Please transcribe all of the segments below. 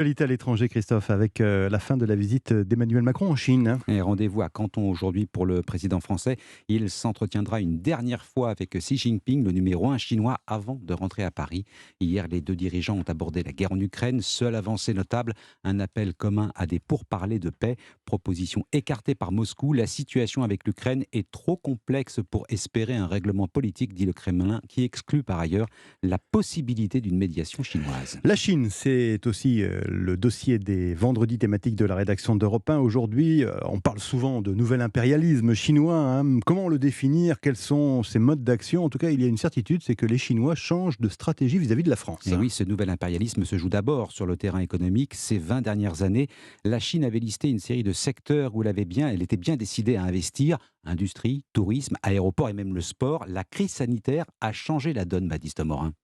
Actualité à l'étranger, Christophe, avec la fin de la visite d'Emmanuel Macron en Chine. Et rendez-vous à Canton aujourd'hui pour le président français. Il s'entretiendra une dernière fois avec Xi Jinping, le numéro 1 chinois, avant de rentrer à Paris. Hier, les deux dirigeants ont abordé la guerre en Ukraine. Seule avancée notable, un appel commun à des pourparlers de paix. Proposition écartée par Moscou. La situation avec l'Ukraine est trop complexe pour espérer un règlement politique, dit le Kremlin, qui exclut par ailleurs la possibilité d'une médiation chinoise. La Chine, c'est aussi le dossier des vendredis thématiques de la rédaction d'Europe 1. Aujourd'hui, on parle souvent de nouvel impérialisme chinois. Comment le définir? Quels sont ses modes d'action? En tout cas, il y a une certitude, c'est que les Chinois changent de stratégie vis-à-vis de la France. Et oui, ce nouvel impérialisme se joue d'abord sur le terrain économique. Ces 20 dernières années, la Chine avait listé une série de secteurs où elle était bien décidée à investir. Industrie, tourisme, aéroport et même le sport. La crise sanitaire a changé la donne, Baptiste Morin.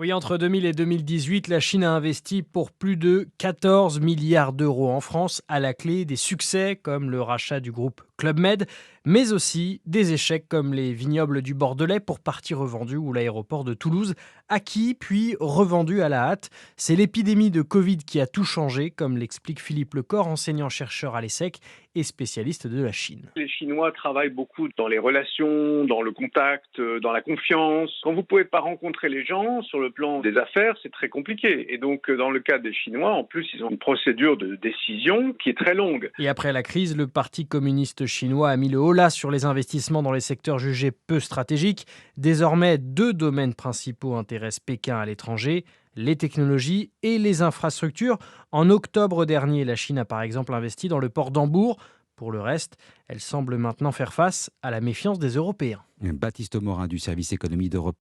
Oui, entre 2000 et 2018, la Chine a investi pour plus de 14 milliards d'euros en France, à la clé des succès comme le rachat du groupe Club Med, mais aussi des échecs comme les vignobles du Bordelais pour partie revendus ou l'aéroport de Toulouse, acquis puis revendus à la hâte. C'est l'épidémie de Covid qui a tout changé, comme l'explique Philippe Lecor, enseignant-chercheur à l'ESSEC et spécialiste de la Chine. Les Chinois travaillent beaucoup dans les relations, dans le contact, dans la confiance. Quand vous ne pouvez pas rencontrer les gens sur le plan des affaires, c'est très compliqué. Et donc, dans le cas des Chinois, en plus, ils ont une procédure de décision qui est très longue. Et après la crise, le Parti communiste chinois a mis le holà sur les investissements dans les secteurs jugés peu stratégiques. Désormais, deux domaines principaux intéressent Pékin à l'étranger: les technologies et les infrastructures. En octobre dernier, la Chine a par exemple investi dans le port d'Hambourg. Pour le reste, elle semble maintenant faire face à la méfiance des Européens. Baptiste Morin du service économie d'Europe